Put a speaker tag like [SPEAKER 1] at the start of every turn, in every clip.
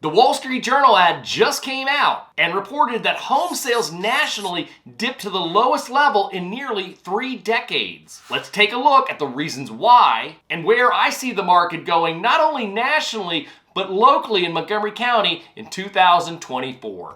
[SPEAKER 1] The Wall Street Journal ad just came out and reported that home sales nationally dipped to the lowest level in nearly 3 decades. Let's take a look at the reasons why and where I see the market going not only nationally, but locally in Montgomery County in 2024.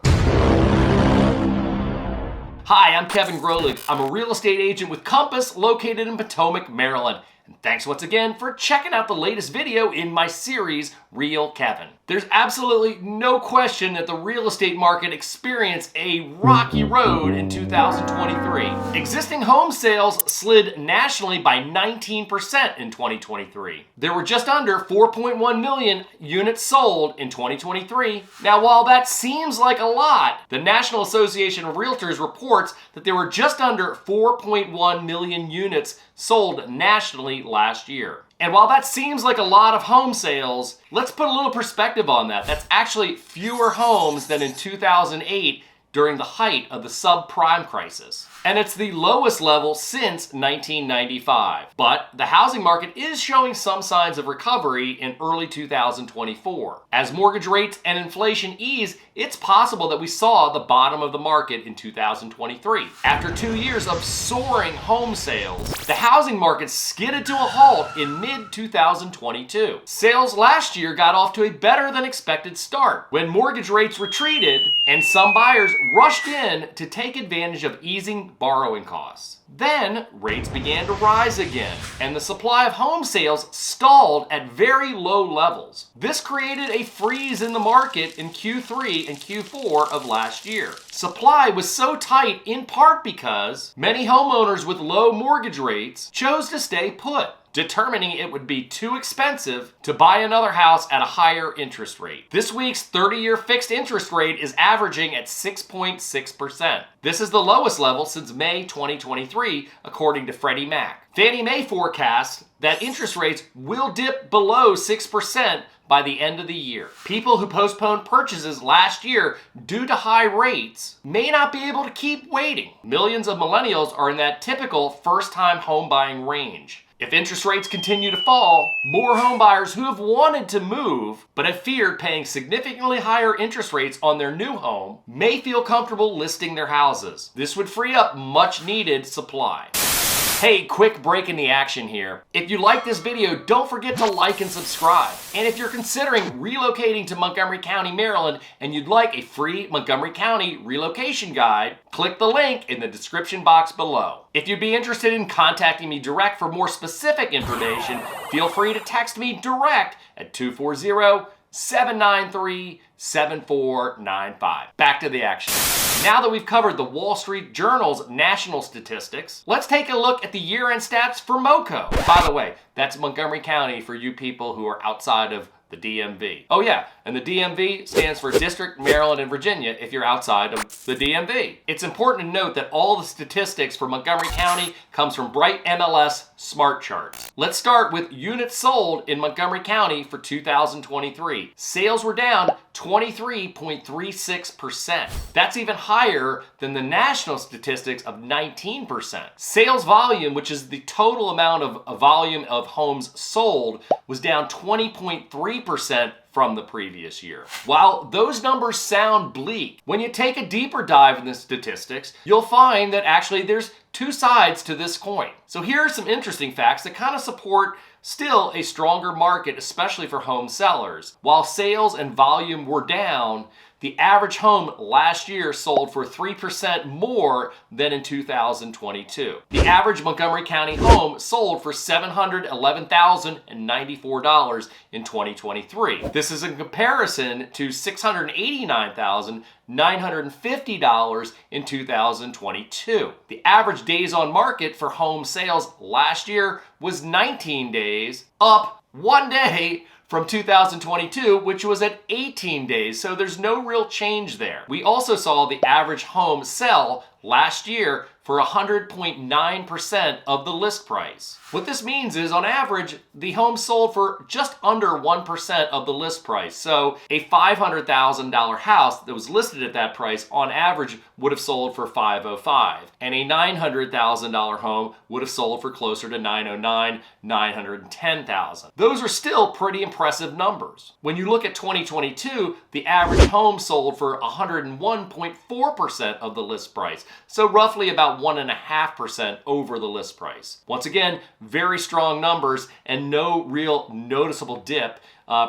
[SPEAKER 1] Hi, I'm Kevin Grolig. I'm a real estate agent with Compass located in Potomac, Maryland. And thanks once again for checking out the latest video in my series, Real Kevin. There's absolutely no question that the real estate market experienced a rocky road in 2023. Existing home sales slid nationally by 19% in 2023. There were just under 4.1 million units sold in 2023. Now, while that seems like a lot, the National Association of Realtors reports that there were just under 4.1 million units sold nationally last year. And while that seems like a lot of home sales, let's put a little perspective on that. That's actually fewer homes than in 2008 during the height of the subprime crisis. And it's the lowest level since 1995. But the housing market is showing some signs of recovery in early 2024. As mortgage rates and inflation ease, it's possible that we saw the bottom of the market in 2023. After 2 years of soaring home sales, the housing market skidded to a halt in mid-2022. Sales last year got off to a better than expected start when mortgage rates retreated and some buyers rushed in to take advantage of easing borrowing costs. Then rates began to rise again, and the supply of home sales stalled at very low levels. This created a freeze in the market in Q3 and Q4 of last year. Supply was so tight in part because many homeowners with low mortgage rates chose to stay put, determining it would be too expensive to buy another house at a higher interest rate. This week's 30-year fixed interest rate is averaging at 6.6%. This is the lowest level since May 2023, according to Freddie Mac. Fannie Mae forecasts that interest rates will dip below 6% by the end of the year. People who postponed purchases last year due to high rates may not be able to keep waiting. Millions of millennials are in that typical first-time home buying range. If interest rates continue to fall, more home buyers who have wanted to move but have feared paying significantly higher interest rates on their new home may feel comfortable listing their houses. This would free up much needed supply. Hey, quick break in the action here. If you like this video, don't forget to like and subscribe. And if you're considering relocating to Montgomery County, Maryland, and you'd like a free Montgomery County relocation guide, click the link in the description box below. If you'd be interested in contacting me direct for more specific information, feel free to text me direct at 240-793-7495. Back to the action. Now that we've covered the Wall Street Journal's national statistics, let's take a look at the year-end stats for MoCo. By the way, that's Montgomery County for you people who are outside of the DMV. Oh yeah, and the DMV stands for District, Maryland, and Virginia if you're outside of the DMV. It's important to note that all the statistics for Montgomery County comes from Bright MLS Smart Charts. Let's start with units sold in Montgomery County for 2023. Sales were down 23.36%. That's even higher than the national statistics of 19%. Sales volume, which is the total amount of volume of homes sold, was down 20.3% from the previous year. While those numbers sound bleak, when you take a deeper dive in the statistics, you'll find that actually there's two sides to this coin. So here are some interesting facts that kind of support still a stronger market, especially for home sellers. While sales and volume were down, the average home last year sold for 3% more than in 2022. The average Montgomery County home sold for $711,094 in 2023. This is in comparison to $689,950 in 2022. The average days on market for home sales last year was 19 days, up 1 day from 2022, which was at 18 days, so there's no real change there. We also saw the average home sell last year for 100.9% of the list price. What this means is, on average, the home sold for just under 1% of the list price. So a $500,000 house that was listed at that price, on average, would have sold for $505,000. And a $900,000 home would have sold for closer to $909,000, $910,000. Those are still pretty impressive numbers. When you look at 2022, the average home sold for 101.4% of the list price. So roughly about 1.5% over the list price. Once again, very strong numbers and no real noticeable dip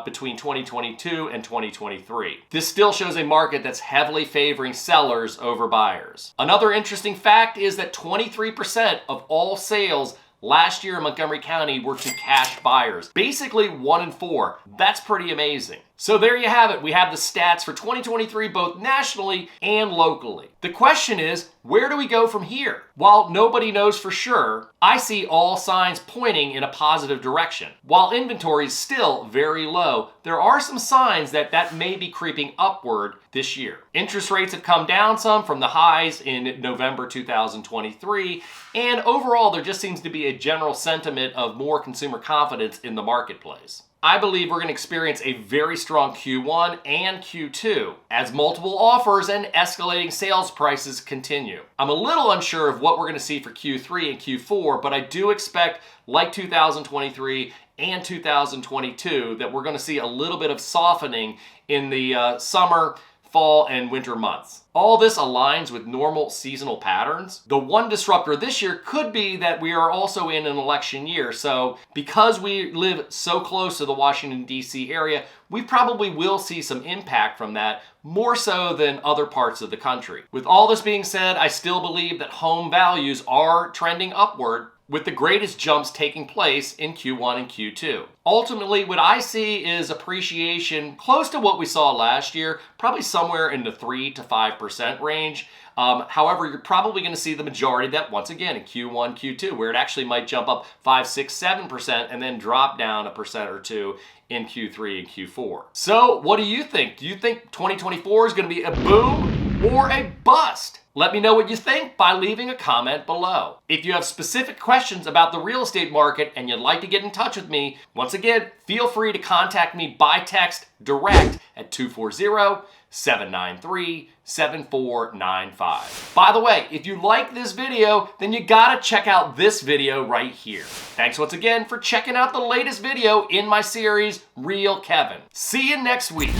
[SPEAKER 1] between 2022 and 2023. This still shows a market that's heavily favoring sellers over buyers. Another interesting fact is that 23% of all sales last year in Montgomery County were to cash buyers. Basically 1 in 4. That's pretty amazing. So there you have it. We have the stats for 2023 both nationally and locally. The question is, where do we go from here? While nobody knows for sure, I see all signs pointing in a positive direction. While inventory is still very low, there are some signs that may be creeping upward this year. Interest rates have come down some from the highs in November 2023, and overall there just seems to be a general sentiment of more consumer confidence in the marketplace. I believe we're going to experience a very strong Q1 and Q2 as multiple offers and escalating sales prices continue. I'm a little unsure of what we're going to see for Q3 and Q4, but I do expect, like 2023 and 2022, that we're going to see a little bit of softening in the summer, fall, and winter months. All this aligns with normal seasonal patterns. The one disruptor this year could be that we are also in an election year. So because we live so close to the Washington, D.C. area, we probably will see some impact from that, more so than other parts of the country. With all this being said, I still believe that home values are trending upward, with the greatest jumps taking place in Q1 and Q2. Ultimately, what I see is appreciation close to what we saw last year, probably somewhere in the 3 to 5% range. However, you're probably going to see the majority of that once again in Q1, Q2, where it actually might jump up 5, 6, 7% and then drop down 1% or 2% in Q3 and Q4. So what do you think? Do you think 2024 is going to be a boom or a bust? Let me know what you think by leaving a comment below. If you have specific questions about the real estate market and you'd like to get in touch with me, once again, feel free to contact me by text direct at 240-793-7495. By the way, if you like this video, then you gotta check out this video right here. Thanks once again for checking out the latest video in my series, Real Kevin. See you next week.